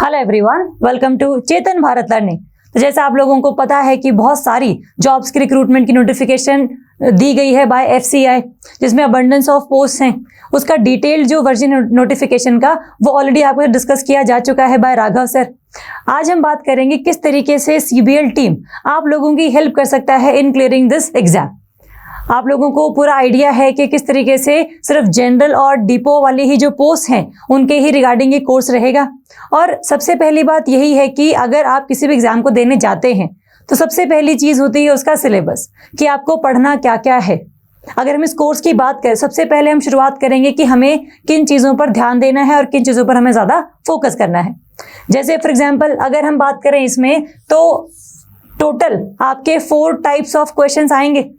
Hello everyone, welcome to Chetan Bharat learning. तो जैसा आप लोगों को पता है कि बहुत सारी जॉब्स की रिक्रूटमेंट की नोटिफिकेशन दी गई है बाय एफसीआई, जिसमें अबंडेंस ऑफ पोस्ट हैं। उसका डिटेल जो वर्जन नोटिफिकेशन का वो ऑलरेडी आपको डिस्कस किया जा चुका है बाय राघव सर। आज हम बात करेंगे किस तरीके से सीबीएल टीम आप लोगों की हेल्प कर सकता है इन क्लियरिंग दिस एग्जाम। आप लोगों को पूरा आइडिया है कि किस तरीके से सिर्फ जनरल और डिपो वाली ही जो पोस्ट हैं उनके ही रिगार्डिंग ये कोर्स रहेगा। और सबसे पहली बात यही है कि अगर आप किसी भी एग्जाम को देने जाते हैं तो सबसे पहली चीज होती है उसका सिलेबस, कि आपको पढ़ना क्या क्या है। अगर हम इस कोर्स की बात करें, सबसे पहले हम शुरुआत करेंगे कि हमें किन चीज़ों पर ध्यान देना है और किन चीज़ों पर हमें ज़्यादा फोकस करना है। जैसे फॉर एग्जाम्पल अगर हम बात करें इसमें, तो टोटल आपके 4 टाइप्स ऑफ क्वेश्चंस आएंगे,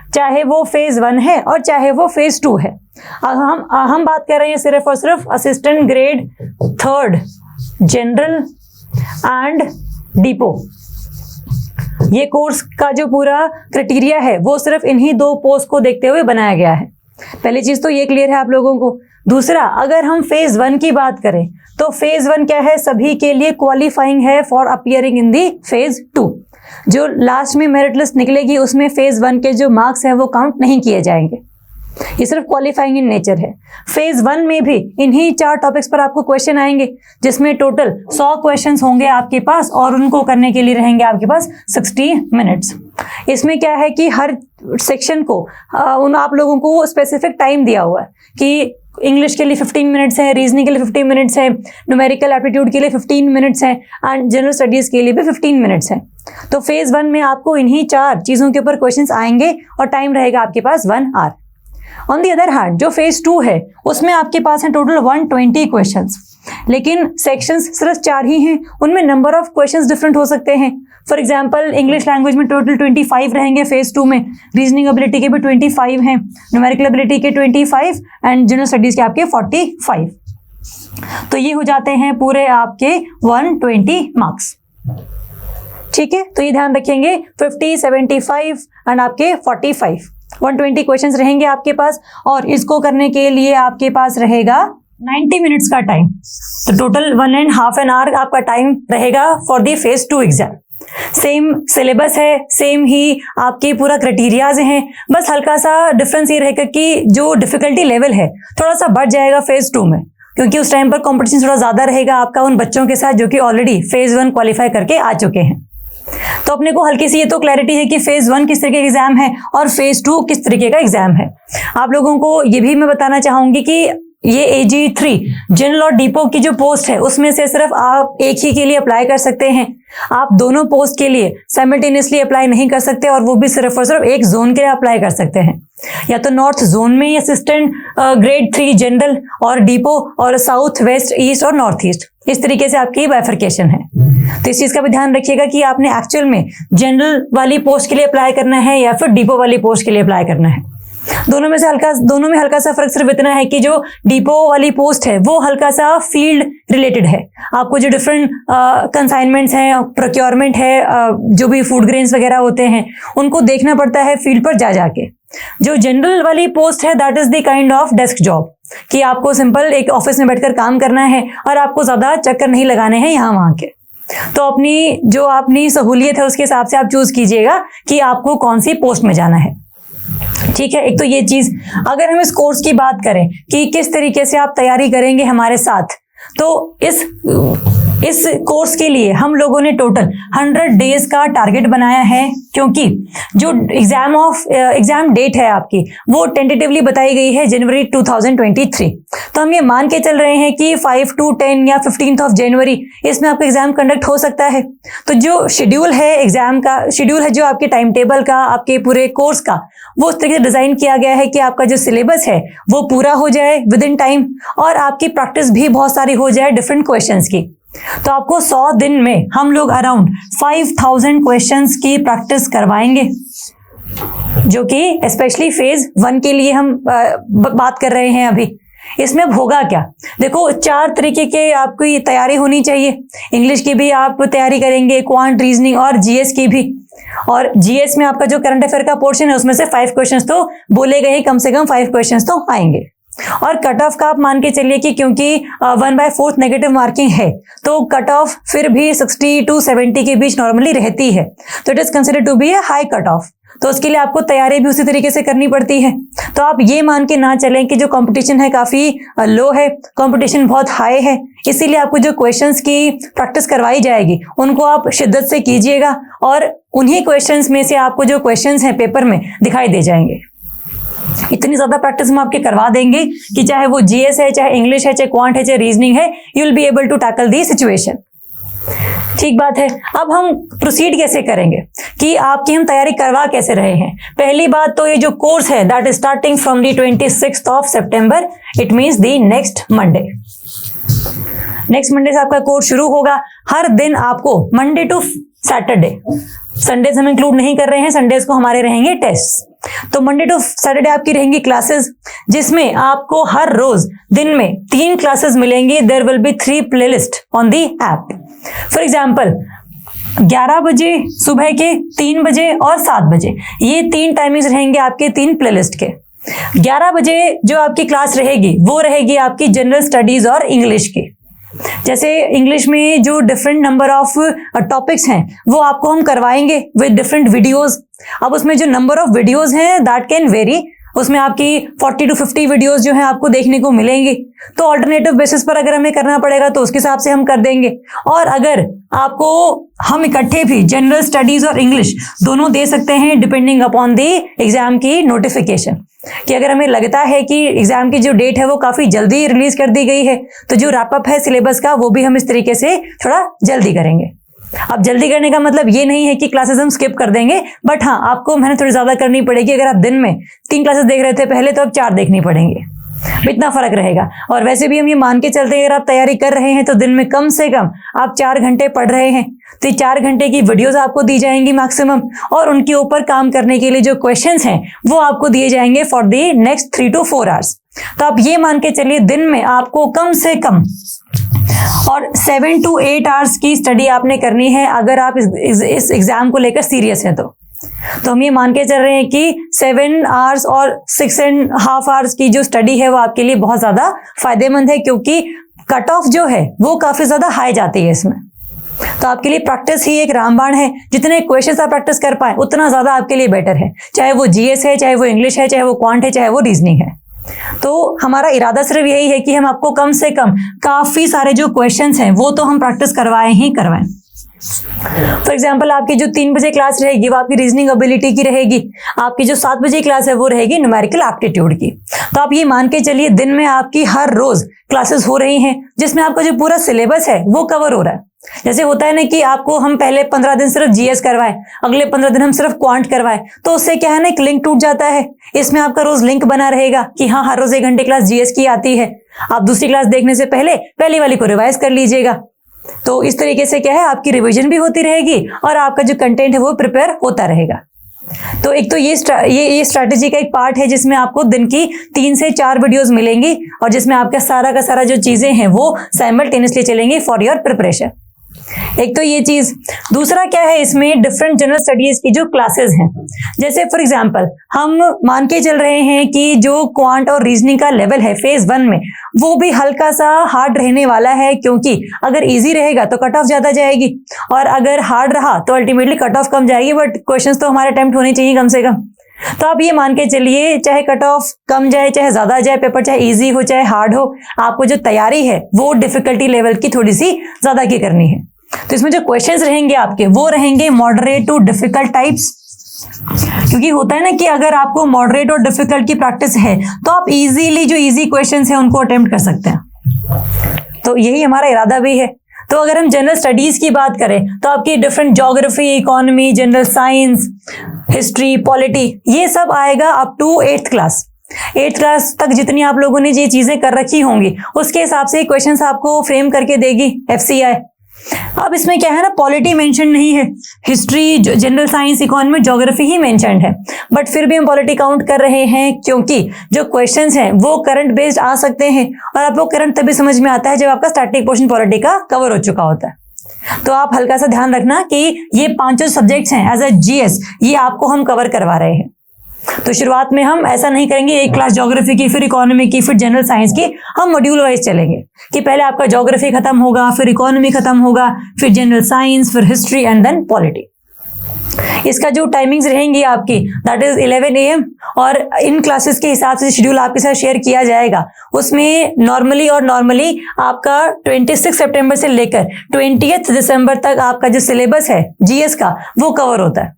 चाहे वो फेज 1 है और चाहे वो फेज 2 है। हम बात कर रहे हैं सिर्फ और सिर्फ assistant grade 3 general and depot. ये कोर्स का जो पूरा क्राइटेरिया है वो सिर्फ इन्हीं 2 पोस्ट को देखते हुए बनाया गया है। पहली चीज तो ये क्लियर है आप लोगों को। दूसरा, अगर हम फेज 1 की बात करें तो फेज 1 क्या है, सभी के लिए क्वालिफाइंग है for appearing in the phase 2। जो लास्ट में मेरिट लिस्ट निकलेगी उसमें फेज 1 के जो मार्क्स हैं वो काउंट नहीं किए जाएंगे, ये सिर्फ क्वालिफाइंग इन नेचर है। फेज 1 में भी इन्हीं 4 टॉपिक्स पर आपको क्वेश्चन आएंगे, जिसमें टोटल 100 क्वेश्चंस होंगे आपके पास और उनको करने के लिए रहेंगे आपके पास 60 मिनट्स। इसमें क्या है कि हर सेक्शन को उन आप लोगों को स्पेसिफिक टाइम दिया हुआ है कि इंग्लिश के लिए 15 मिनट्स है, रीजनिंग के लिए 15 मिनट्स है, न्यूमेरिकल एप्टीट्यूड के लिए 15 मिनट्स है एंड जनरल स्टडीज के लिए भी 15 मिनट्स है। तो फेज 1 में आपको इन्हीं 4 चीज़ों के ऊपर क्वेश्चंस आएंगे और टाइम रहेगा आपके पास 1 hour. On the other hand जो फेज 2 है उसमें आपके पास है टोटल 120 क्वेश्चंस, लेकिन सेक्शंस सिर्फ 4 ही हैं। उनमें नंबर ऑफ क्वेश्चंस डिफरेंट हो सकते हैं। फॉर एग्जांपल इंग्लिश लैंग्वेज में टोटल 25 रहेंगे फेज 2 में, रीजनिंग एबिलिटी के भी 25 हैं, न्यूमेरिकल एबिलिटी के 25 एंड जनरल स्टडीज के आपके 45। तो ये हो जाते हैं पूरे आपके 120 मार्क्स। ठीक है, तो ये ध्यान रखेंगे 50, 75 एंड आपके 45 120 क्वेश्चंस रहेंगे आपके पास। और इसको करने के लिए आपके पास रहेगा 90 मिनट्स का टाइम। तो टोटल 1.5 आवर आपका टाइम रहेगा for the phase 2 exam. Same syllabus है, सेम ही आपके पूरा क्राइटेरियाज हैं, बस हल्का सा डिफरेंस ये रहेगा कि जो डिफिकल्टी लेवल है थोड़ा सा बढ़ जाएगा फेज 2 में, क्योंकि उस टाइम पर कॉम्पिटिशन थोड़ा ज्यादा रहेगा आपका उन बच्चों के साथ जो कि ऑलरेडी फेज 1 क्वालिफाई करके आ चुके हैं। तो अपने को हल्की सी ये तो क्लैरिटी है कि फेज 1 किस तरीके का एग्जाम है और फेज 2 किस तरीके का एग्जाम है। आप लोगों को ये भी मैं बताना चाहूंगी कि ये AG3 जनरल और डिपो की जो पोस्ट है उसमें से सिर्फ आप एक ही के लिए अप्लाई कर सकते हैं। आप दोनों पोस्ट के लिए साइमल्टेनियसली अप्लाई नहीं कर सकते, और वो भी सिर्फ और सिर्फ एक जोन के लिए अप्लाई कर सकते हैं। या तो नॉर्थ जोन में असिस्टेंट ग्रेड 3 जनरल और डिपो, और साउथ, वेस्ट, ईस्ट और नॉर्थ ईस्ट, इस तरीके से आपकी बाइफर्केशन है। तो इस चीज का भी ध्यान रखिएगा कि आपने एक्चुअल में जनरल वाली पोस्ट के लिए अप्लाई करना है या फिर डिपो वाली पोस्ट के लिए अप्लाई करना है। दोनों में हल्का सा फर्क सिर्फ इतना है कि जो डिपो वाली पोस्ट है वो हल्का सा फील्ड रिलेटेड है। आपको जो डिफरेंट कंसाइनमेंट्स हैं, प्रोक्योरमेंट है, जो भी फूड ग्रेन्स वगैरह होते हैं उनको देखना पड़ता है फील्ड पर जा जाके। जो जनरल वाली पोस्ट है that is the kind of desk job, कि आपको सिंपल एक ऑफिस में बैठकर काम करना है और आपको ज्यादा चक्कर नहीं लगाने हैं यहाँ वहां के। तो अपनी सहूलियत है उसके हिसाब से आप चूज कीजिएगा कि आपको कौन सी पोस्ट में जाना है। ठीक है, एक तो ये चीज। अगर हम इस कोर्स की बात करें कि किस तरीके से आप तैयारी करेंगे हमारे साथ, तो इस कोर्स के लिए हम लोगों ने टोटल 100 डेज का टारगेट बनाया है, क्योंकि जो एग्जाम डेट है आपकी वो टेंटेटिवली बताई गई है जनवरी 2023। तो हम ये मान के चल रहे हैं कि 5 to 10 या 15 जनवरी इसमें आपका एग्जाम कंडक्ट हो सकता है। तो जो शेड्यूल है एग्जाम का, शेड्यूल है जो आपके टाइम टेबल का, आपके पूरे कोर्स का, वो उस तरीके से डिजाइन किया गया है कि आपका जो सिलेबस है वो पूरा हो जाए विद इन टाइम, और आपकी प्रैक्टिस भी बहुत सारी हो जाए डिफरेंट क्वेश्चंस की। तो आपको 100 दिन में हम लोग अराउंड 5000 क्वेश्चंस की प्रैक्टिस करवाएंगे, जो कि स्पेशली फेज 1 के लिए हम बात कर रहे हैं अभी। इसमें अब होगा क्या, देखो 4 तरीके के आपकी तैयारी होनी चाहिए। इंग्लिश की भी आप तैयारी करेंगे, क्वांट, रीजनिंग और जीएस की भी। और जीएस में आपका जो करंट अफेयर का पोर्शन है उसमें से 5 क्वेश्चंस तो बोले गए, कम से कम 5 क्वेश्चंस तो आएंगे। और कट ऑफ का आप मान के चलिए कि क्योंकि 1/4 नेगेटिव मार्किंग है तो कट ऑफ फिर भी 60 to 70 के बीच नॉर्मली रहती है, तो it is considered to be a high cut off. तो उसके लिए आपको तैयारी भी उसी तरीके से करनी पड़ती है। तो आप ये मान के ना चलें कि जो कंपटीशन है काफी लो है, कंपटीशन बहुत हाई है, इसीलिए आपको जो क्वेश्चंस की प्रैक्टिस करवाई जाएगी उनको आप शिद्दत से कीजिएगा और उन्हीं क्वेश्चंस में से आपको जो क्वेश्चंस हैं पेपर में दिखाई दे जाएंगे। इतनी ज्यादा प्रैक्टिस हम आपके करवा देंगे कि चाहे वो जीएस है, चाहे इंग्लिश है, चाहे क्वांट है, चाहे रीजनिंग है, you will be able to tackle the situation. ठीक बात है। अब हम प्रोसीड कैसे करेंगे कि आपकी हम तैयारी करवा कैसे रहे हैं। पहली बात तो ये जो कोर्स है that is starting from the 26th of September, it means the next Monday. Next Monday से आपका कोर्स शुरू होगा। हर दिन आपको मंडे टू सैटरडे, संडेज हम इंक्लूड नहीं कर रहे हैं, संडेज को हमारे रहेंगे टेस्ट। तो मंडे टू सैटरडे आपकी रहेंगी क्लासेस, जिसमें आपको हर रोज दिन में 3 क्लासेस मिलेंगी। There will be 3 playlist on the app. For example 11 बजे सुबह के, 3 बजे और 7 बजे, ये 3 टाइमिंग्स रहेंगे आपके 3 प्लेलिस्ट के। 11 बजे जो आपकी क्लास रहेगी वो रहेगी आपकी जनरल स्टडीज और इंग्लिश की। जैसे इंग्लिश में जो डिफरेंट नंबर ऑफ टॉपिक्स हैं वो आपको हम करवाएंगे विद डिफरेंट वीडियोस। अब उसमें जो नंबर ऑफ वीडियोस हैं दैट कैन वेरी, उसमें आपकी 40 to 50 वीडियोस जो हैं आपको देखने को मिलेंगी। तो ऑल्टरनेटिव बेसिस पर अगर हमें करना पड़ेगा तो उसके हिसाब से हम कर देंगे। और अगर आपको हम इकट्ठे भी जनरल स्टडीज और इंग्लिश दोनों दे सकते हैं डिपेंडिंग अपॉन दी एग्जाम की नोटिफिकेशन, कि अगर हमें लगता है कि एग्जाम की जो डेट है वो काफी जल्दी रिलीज कर दी गई है तो जो रैपअप है सिलेबस का वो भी हम इस तरीके से थोड़ा जल्दी करेंगे। अब जल्दी करने का मतलब ये नहीं है कि क्लासेस हम स्किप कर देंगे, बट हाँ आपको मेहनत थोड़ी ज्यादा करनी पड़ेगी। अगर आप दिन में 3 क्लासेस देख रहे थे पहले तो अब 4 देखनी पड़ेंगे, इतना फर्क रहेगा। और वैसे भी हम ये मान के चलते हैं अगर आप तैयारी कर रहे हैं तो दिन में कम से कम आप 4 घंटे पढ़ रहे हैं तो 4 घंटे की वीडियोस आपको दी जाएंगी मैक्सिमम, और उनके ऊपर काम करने के लिए जो क्वेश्चंस हैं वो आपको दिए जाएंगे for the next 3 to 4 hours. तो आप ये मान के चलिए दिन में आपको कम से कम और 7 to 8 आवर्स की स्टडी आपने करनी है अगर आप इस एग्जाम को लेकर सीरियस हैं। तो हम ये मान के चल रहे हैं कि 7 आवर्स और 6.5 आवर्स की जो स्टडी है वो आपके लिए बहुत ज्यादा फायदेमंद है, क्योंकि कट ऑफ जो है वो काफी ज्यादा हाई जाती है इसमें। तो आपके लिए प्रैक्टिस ही एक रामबाण है। जितने क्वेश्चंस आप प्रैक्टिस कर पाए उतना ज्यादा आपके लिए बेटर है, चाहे वो जीएस है, चाहे वो इंग्लिश है, चाहे वो क्वांट है, चाहे वो रीजनिंग है। तो हमारा इरादा सिर्फ यही है कि हम आपको कम से कम काफी सारे जो क्वेश्चंस हैं वो तो हम प्रैक्टिस करवाएं ही करवाएं। फॉर एग्जाम्पल आपकी जो 3 बजे क्लास रहेगी वो आपकी रीजनिंग एबिलिटी की रहेगी, आपकी जो 7 बजे क्लास है वो रहेगी न्यूमेरिकल एप्टीट्यूड की। तो आप ये मान के चलिए दिन में आपकी हर रोज क्लासेस हो रही हैं जिसमें आपका जो पूरा सिलेबस है वो कवर हो रहा है। जैसे होता है ना कि आपको हम पहले 15 दिन सिर्फ जीएस करवाएं, अगले 15 दिन हम सिर्फ क्वांट करवाएं, तो उससे क्या है ना एक लिंक टूट जाता है। इसमें आपका रोज लिंक बना रहेगा कि हाँ हर रोज 1 घंटे क्लास जीएस की आती है, आप दूसरी क्लास देखने से पहले पहली वाली को रिवाइज कर लीजिएगा। तो इस तरीके से क्या है आपकी रिवीजन भी होती रहेगी और आपका जो कंटेंट है वो प्रिपेयर होता रहेगा। तो एक तो ये स्ट्रैटेजी का एक पार्ट है जिसमें आपको दिन की 3 से 4 वीडियोस मिलेंगी और जिसमें आपका सारा का सारा जो चीजें हैं वो साइमल्टेनियसली चलेंगी फॉर योर प्रिपरेशन। एक तो ये चीज। दूसरा क्या है इसमें डिफरेंट जनरल स्टडीज की जो क्लासेस हैं, जैसे फॉर एग्जांपल हम मान के चल रहे हैं कि जो क्वांट और रीजनिंग का लेवल है फेज 1 में वो भी हल्का सा हार्ड रहने वाला है, क्योंकि अगर इजी रहेगा तो कट ऑफ ज्यादा जाएगी और अगर हार्ड रहा तो अल्टीमेटली कट ऑफ कम जाएगी, बट क्वेश्चंस तो हमारे अटेम्प्ट होने चाहिए कम से कम। तो आप ये मान के चलिए चाहे कट ऑफ कम जाए चाहे ज्यादा जाए, पेपर चाहे इजी हो चाहे हार्ड हो, आपको जो तैयारी है वो डिफिकल्टी लेवल की थोड़ी सी ज्यादा की करनी है। तो इसमें जो क्वेश्चंस रहेंगे आपके वो रहेंगे मॉडरेट टू डिफिकल्ट टाइप्स, क्योंकि होता है ना कि अगर आपको मॉडरेट और डिफिकल्ट की प्रैक्टिस है तो आप इजीली जो इजी क्वेश्चंस हैं उनको अटेम्प्ट कर सकते हैं। तो यही हमारा इरादा भी है। तो अगर हम जनरल स्टडीज की बात करें तो आपकी different geography, economy, general science, history, polity, ये सब आएगा up to 8th class. 8th class तक जितनी आप लोगों ने ये चीजें कर रखी होंगी उसके हिसाब से क्वेश्चंस आपको फ्रेम करके देगी एफसीआई। अब इसमें क्या है ना पॉलिटी मेंशन नहीं है, history, general science, economy, geography ही मेंशन्ड है, बट फिर भी हम पॉलिटी काउंट कर रहे हैं क्योंकि जो क्वेश्चंस हैं वो करंट बेस्ड आ सकते हैं और आपको करंट तभी समझ में आता है जब आपका स्टैटिक पोर्शन पॉलिटी का कवर हो चुका होता है। तो आप हल्का सा ध्यान रखना कि ये 5 सब्जेक्ट्स हैं एज अ जीएस, ये आपको हम कवर करवा रहे हैं। तो शुरुआत में हम ऐसा नहीं करेंगे एक क्लास ज्योग्राफी की, फिर इकोनॉमी की, फिर जनरल साइंस की, हम मॉड्यूल वाइज चलेंगे कि पहले आपका ज्योग्राफी खत्म होगा, फिर इकोनॉमी खत्म होगा, फिर जनरल साइंस, फिर हिस्ट्री एंड देन पॉलिटी। इसका जो टाइमिंग्स रहेंगी आपकी दैट इज 11 AM, और इन क्लासेस के हिसाब से शेड्यूल आपके साथ शेयर किया जाएगा। उसमें नॉर्मली आपका 26 सितंबर से लेकर 20 दिसंबर तक आपका जो सिलेबस है जीएस का वो कवर होता है।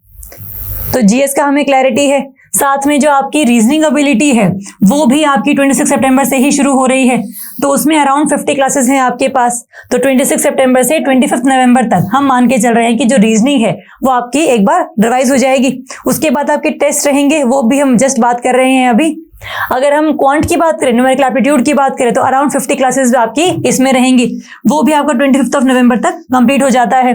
तो जीएस का हमें क्लैरिटी है। साथ में जो आपकी रीजनिंग एबिलिटी है वो भी आपकी 26 सितंबर से ही शुरू हो रही है। तो उसमें अराउंड 50 क्लासेस हैं आपके पास। तो 26 सितंबर से 25 नवंबर तक हम मान के चल रहे हैं कि जो रीजनिंग है वो आपकी एक बार रिवाइज हो जाएगी। उसके बाद आपके टेस्ट रहेंगे, वो भी हम जस्ट बात कर रहे हैं अभी। अगर हम क्वांट की बात करें, न्यूमेरिकल एप्टीट्यूड की बात करें, तो अराउंड 50 क्लासेस आपकी इसमें रहेंगी। वो भी आपका 25 नवंबर तक कंप्लीट हो जाता है।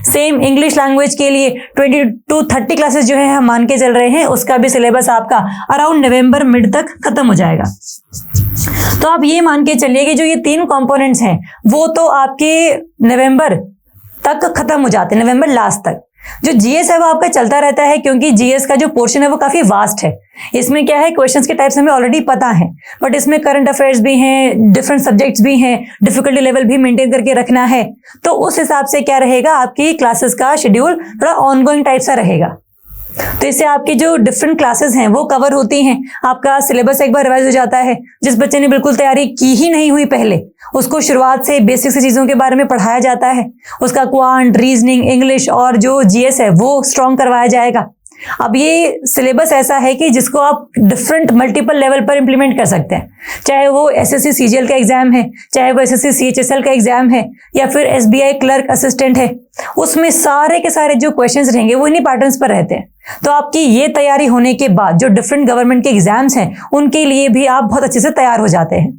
सेम इंग्लिश लैंग्वेज के लिए 20 to 30 क्लासेस जो है हम मान के चल रहे हैं, उसका भी सिलेबस आपका अराउंड नवंबर मिड तक खत्म हो जाएगा। तो आप ये मान के चलिए कि जो ये 3 कंपोनेंट्स हैं वो तो आपके नवंबर तक खत्म हो जाते हैं, नवंबर लास्ट तक। जो जीएस है वो आपका चलता रहता है, क्योंकि जीएस का जो पोर्शन है वो काफी वास्ट है। इसमें क्या है, क्वेश्चंस के टाइप्स हमें ऑलरेडी पता है, बट इसमें करंट अफेयर्स भी हैं, डिफरेंट सब्जेक्ट्स भी हैं, डिफिकल्टी लेवल भी मेंटेन करके रखना है। तो उस हिसाब से क्या रहेगा, आपकी क्लासेस का शेड्यूल थोड़ा ऑनगोइंग टाइप सा रहेगा। तो इससे आपकी जो डिफरेंट क्लासेस हैं वो कवर होती हैं, आपका सिलेबस एक बार रिवाइज हो जाता है। जिस बच्चे ने बिल्कुल तैयारी की ही नहीं हुई पहले, उसको शुरुआत से बेसिक से चीजों के बारे में पढ़ाया जाता है। उसका क्वांट, रीजनिंग, इंग्लिश और जो जीएस है वो स्ट्रॉन्ग करवाया जाएगा। अब ये सिलेबस ऐसा है कि जिसको आप डिफरेंट मल्टीपल लेवल पर इंप्लीमेंट कर सकते हैं, चाहे वो एसएससी सीजीएल का एग्जाम है, चाहे वो एसएससी सीएचएसएल का एग्जाम है, या फिर एसबीआई क्लर्क असिस्टेंट है। उसमें सारे के सारे जो क्वेश्चंस रहेंगे वो इन्हीं पैटर्न्स पर रहते हैं। तो आपकी ये तैयारी होने के बाद जो डिफरेंट गवर्नमेंट के एग्जाम्स हैं उनके लिए भी आप बहुत अच्छे से तैयार हो जाते हैं।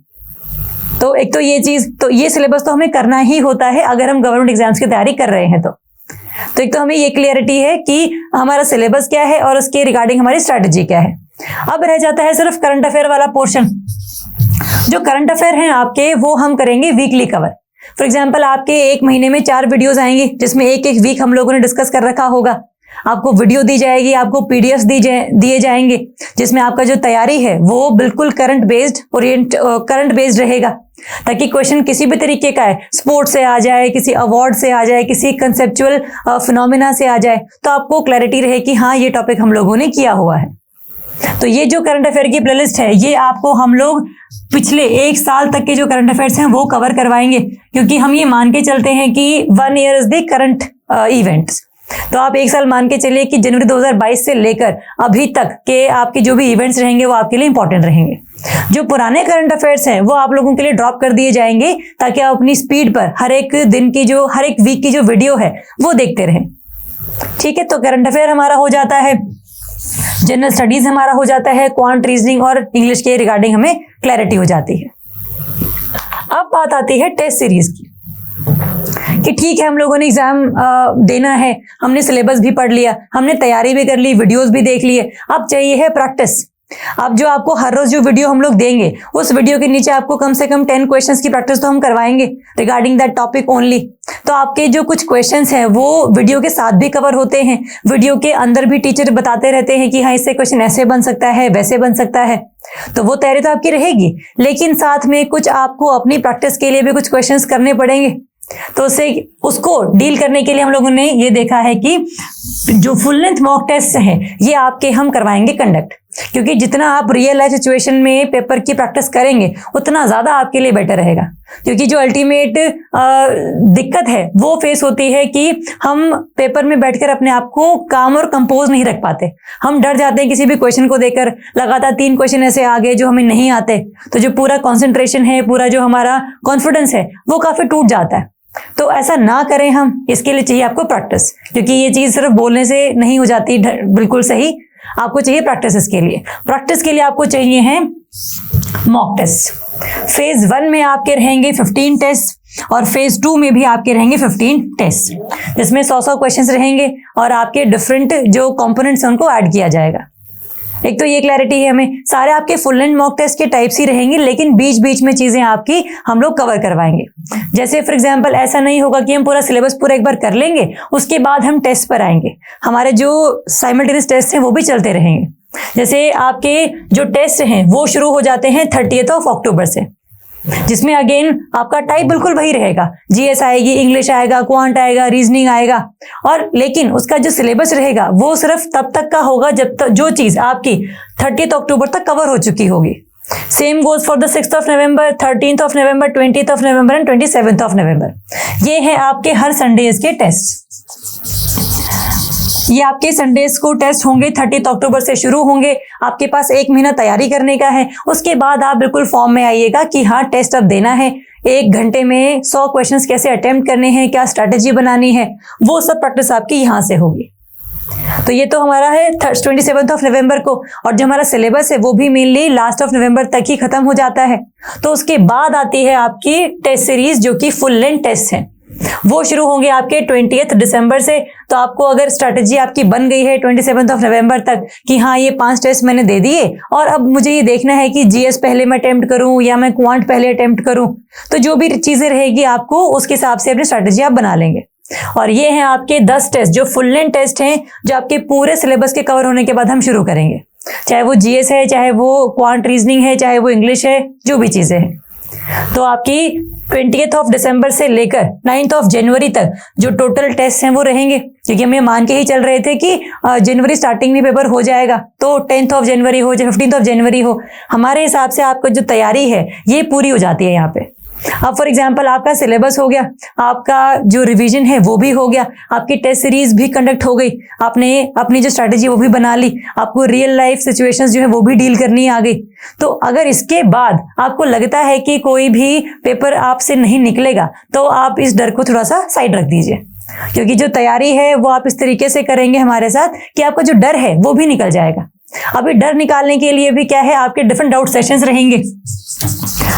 तो एक तो ये चीज, तो ये सिलेबस तो हमें करना ही होता है अगर हम गवर्नमेंट एग्जाम्स की तैयारी कर रहे हैं। तो एक तो हमें ये क्लियरिटी है कि हमारा सिलेबस क्या है और उसके रिगार्डिंग हमारी स्ट्रैटेजी क्या है। अब रह जाता है सिर्फ करंट अफेयर वाला पोर्शन। जो करंट अफेयर हैं आपके वो हम करेंगे वीकली कवर। फॉर एग्जाम्पल आपके एक महीने में 4 वीडियोज आएंगी, जिसमें एक एक वीक हम लोगों ने डिस्कस कर रखा होगा। आपको वीडियो दी जाएगी, आपको पीडीएफ दिए जाएंगे, जिसमें आपका जो तैयारी है वो बिल्कुल करंट बेस्ड रहेगा, ताकि क्वेश्चन किसी भी तरीके का है, स्पोर्ट्स से आ जाए, किसी अवार्ड से आ जाए, किसी कंसेप्चुअल फिनोमिना से आ जाए, तो आपको क्लैरिटी रहे कि हाँ ये टॉपिक हम लोगों ने किया हुआ है। तो ये जो करंट अफेयर की प्लेलिस्ट है ये आपको हम लोग पिछले 1 साल तक के जो करंट अफेयर्स हैं वो कवर करवाएंगे, क्योंकि हम ये मान के चलते हैं कि 1 year is the current events. तो आप 1 साल मान के चलिए कि जनवरी 2022 से लेकर अभी तक के आपके जो भी इवेंट्स रहेंगे वो आपके लिए इंपॉर्टेंट रहेंगे। जो पुराने करंट अफेयर्स हैं वो आप लोगों के लिए ड्रॉप कर दिए जाएंगे, ताकि आप अपनी स्पीड पर हर एक दिन की जो हर एक वीक की जो वीडियो है वो देखते रहें। ठीक है, तो करंट अफेयर हमारा हो जाता है, जनरल स्टडीज हमारा हो जाता है, क्वांट, रीजनिंग और इंग्लिश के रिगार्डिंग हमें क्लैरिटी हो जाती है। अब बात आती है टेस्ट सीरीज की, कि ठीक है हम लोगों ने एग्जाम देना है, हमने सिलेबस भी पढ़ लिया, हमने तैयारी भी कर ली, वीडियोस भी देख लिए, अब चाहिए है प्रैक्टिस। अब जो आपको हर रोज जो वीडियो हम लोग देंगे उस वीडियो के नीचे आपको कम से कम 10 क्वेश्चंस की प्रैक्टिस तो हम करवाएंगे रिगार्डिंग दैट टॉपिक ओनली। तो आपके जो कुछ क्वेश्चंस हैं वो वीडियो के साथ भी कवर होते हैं, वीडियो के अंदर भी टीचर बताते रहते हैं कि हाँ इससे क्वेश्चन ऐसे बन सकता है, वैसे बन सकता है। तो वो तैयारी तो आपकी रहेगी, लेकिन साथ में कुछ आपको अपनी प्रैक्टिस के लिए भी कुछ क्वेश्चंस करने पड़ेंगे। तो उसको डील करने के लिए हम लोगों ने ये देखा है कि जो फुल लेंथ मॉक टेस्ट हैं ये आपके हम करवाएंगे कंडक्ट, क्योंकि जितना आप रियल लाइफ सिचुएशन में पेपर की प्रैक्टिस करेंगे उतना ज्यादा आपके लिए बेटर रहेगा। क्योंकि जो अल्टीमेट दिक्कत है वो फेस होती है कि हम पेपर में बैठकर अपने आप को काम और कंपोज नहीं रख पाते। हम डर जाते हैं किसी भी क्वेश्चन को देखकर, लगातार 3 क्वेश्चन ऐसे आ गए जो हमें नहीं आते, तो जो पूरा कॉन्सेंट्रेशन है, पूरा जो हमारा कॉन्फिडेंस है वो काफी टूट जाता है। तो ऐसा ना करें हम, इसके लिए चाहिए आपको प्रैक्टिस, क्योंकि ये चीज सिर्फ बोलने से नहीं हो जाती बिल्कुल सही, आपको चाहिए प्रैक्टिस। इसके लिए प्रैक्टिस के लिए आपको चाहिए है मॉक टेस्ट। फेज 1 में आपके रहेंगे 15 टेस्ट और फेज 2 में भी आपके रहेंगे 15 टेस्ट, जिसमें 100 क्वेश्चंस रहेंगे और आपके डिफरेंट जो कंपोनेंट्स हैं उनको ऐड किया जाएगा। एक तो ये क्लैरिटी है हमें, सारे आपके फुल लेंथ मॉक टेस्ट के टाइप्स ही रहेंगे, लेकिन बीच बीच में चीजें आपकी हम लोग कवर करवाएंगे। जैसे फॉर एग्जांपल ऐसा नहीं होगा कि हम पूरा सिलेबस पूरा एक बार कर लेंगे उसके बाद हम टेस्ट पर आएंगे, हमारे जो साइमल्टेनियस टेस्ट हैं वो भी चलते रहेंगे। जैसे आपके जो टेस्ट हैं वो शुरू हो जाते हैं 30th ऑफ अक्टूबर से, जिसमें अगेन आपका टाइप बिल्कुल वही रहेगा, जीएस आएगी, इंग्लिश आएगा, क्वांट आएगा, रीजनिंग आएगा, और लेकिन उसका जो सिलेबस रहेगा वो सिर्फ तब तक का होगा जब तक जो चीज आपकी 30th अक्टूबर तक कवर हो चुकी होगी। Same goes for the 6th of November, 13th of November, 20th of November and 27th of November. ये है आपके हर संडेज के टेस्ट। ये आपके संडेज को टेस्ट होंगे, 30th अक्टूबर से शुरू होंगे। आपके पास 1 महीना तैयारी करने का है। उसके बाद आप बिल्कुल फॉर्म में आइएगा कि हाँ टेस्ट अब देना है। 1 घंटे में 100 क्वेश्चंस कैसे अटेम्प्ट करने हैं, क्या स्ट्रैटेजी बनानी है, वो सब प्रैक्टिस आपकी यहाँ से होगी। तो ये तो हमारा है 27th ऑफ नवंबर को, और जो हमारा सिलेबस है वो भी मेनली लास्ट ऑफ नवंबर तक ही खत्म हो जाता है। तो उसके बाद आती है आपकी टेस्ट सीरीज जो कि फुल लेंथ टेस्ट है, वो शुरू होंगे आपके 20th दिसंबर से। तो आपको अगर स्ट्रैटेजी आपकी बन गई है 27th ऑफ नवंबर तक कि हाँ ये 5 टेस्ट मैंने दे दिए और अब मुझे ये देखना है कि जीएस पहले मैं अटेम्प्ट करूं या मैं क्वांट पहले अटेम्प्ट करूं, तो जो भी चीजें रहेगी आपको उसके हिसाब से अपनी स्ट्रैटेजी आप बना लेंगे। और ये हैं आपके 10 टेस्ट जो फुल लेंथ टेस्ट हैं, जो आपके पूरे सिलेबस के कवर होने के बाद हम शुरू करेंगे, चाहे वो जीएस है, चाहे वो क्वांट रीजनिंग है, चाहे वो इंग्लिश है, जो भी चीजें हैं। तो आपकी 20th ऑफ दिसंबर से लेकर 9th ऑफ जनवरी तक जो टोटल टेस्ट हैं वो रहेंगे, क्योंकि हम ये मान के ही चल रहे थे कि जनवरी स्टार्टिंग में पेपर हो जाएगा, तो 10th ऑफ जनवरी हो चाहे 15th ऑफ जनवरी हो, हमारे हिसाब से आपको जो तैयारी है ये पूरी हो जाती है यहाँ पे। अब फॉर एग्जांपल आपका सिलेबस हो गया, आपका जो रिवीजन है वो भी हो गया, आपकी टेस्ट सीरीज भी कंडक्ट हो गई, आपने अपनी जो स्ट्रैटेजी वो भी बना ली, आपको रियल लाइफ सिचुएशंस जो है वो भी डील करनी आ गई। तो अगर इसके बाद आपको लगता है कि कोई भी पेपर आपसे नहीं निकलेगा, तो आप इस डर को थोड़ा सा साइड रख दीजिए, क्योंकि जो तैयारी है वो आप इस तरीके से करेंगे हमारे साथ कि आपका जो डर है वो भी निकल जाएगा। अभी डर निकालने के लिए भी क्या है, आपके डिफरेंट डाउट सेशंस रहेंगे,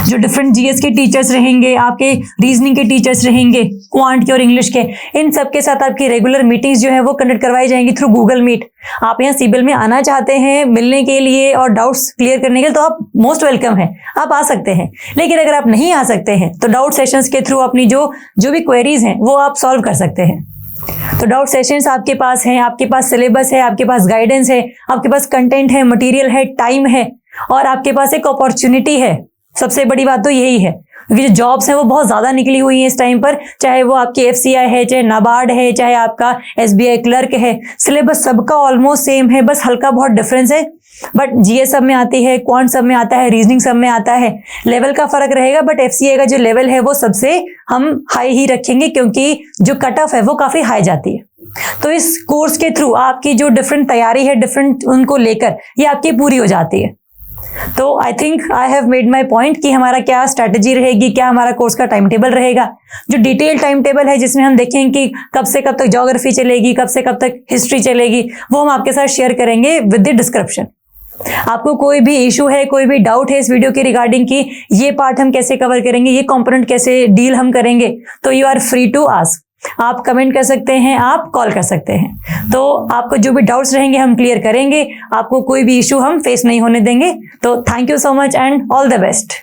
जो डिफरेंट जीएस के टीचर्स रहेंगे, आपके रीजनिंग के टीचर्स रहेंगे, क्वांट के और इंग्लिश के, इन सब के साथ आपकी रेगुलर मीटिंग्स जो है वो कंडक्ट करवाई जाएंगी थ्रू गूगल मीट। आप यहाँ सिबिल में आना चाहते हैं मिलने के लिए और डाउट्स क्लियर करने के लिए, तो आप मोस्ट वेलकम है, आप आ सकते हैं। लेकिन अगर आप नहीं आ सकते हैं तो डाउट सेशंस के थ्रू अपनी जो भी क्वेरीज हैं वो आप सॉल्व कर सकते हैं। तो डाउट सेशंस आपके पास हैं, आपके पास सिलेबस है, आपके पास गाइडेंस है, आपके पास कंटेंट है, मटेरियल है, टाइम है, और आपके पास एक अपॉर्चुनिटी है। सबसे बड़ी बात तो यही है, क्योंकि जो जॉब्स हैं वो बहुत ज़्यादा निकली हुई हैं इस टाइम पर, चाहे वो आपकी एफसीआई है, चाहे नाबार्ड है, चाहे आपका एसबीआई क्लर्क है, सिलेबस सबका ऑलमोस्ट सेम है, बस हल्का बहुत डिफरेंस है। बट जीएस सब में आती है, क्वांट सब में आता है, रीजनिंग सब में आता है, लेवल का फर्क रहेगा, बट एफसीआई का जो लेवल है वो सबसे हम हाई ही रखेंगे, क्योंकि जो कट ऑफ है वो काफ़ी हाई जाती है। तो इस कोर्स के थ्रू आपकी जो डिफरेंट तैयारी है, डिफरेंट उनको लेकर ये आपकी पूरी हो जाती है। तो I think I have made my point कि हमारा क्या स्ट्रैटेजी रहेगी, क्या हमारा कोर्स का टाइम टेबल रहेगा। जो डिटेल टाइम टेबल है जिसमें हम देखेंगे कि कब से कब तक ज्योग्राफी चलेगी, कब से कब तक हिस्ट्री चलेगी, वो हम आपके साथ शेयर करेंगे विद द डिस्क्रिप्शन। आपको कोई भी इशू है, कोई भी डाउट है इस वीडियो के रिगार्डिंग कि ये पार्ट हम कैसे कवर करेंगे, ये कंपोनेंट कैसे डील हम करेंगे, तो you are free to ask. आप कमेंट कर सकते हैं, आप कॉल कर सकते हैं। तो आपको जो भी डाउट्स रहेंगे हम क्लियर करेंगे, आपको कोई भी इशू हम फेस नहीं होने देंगे। तो thank you so much and all the best.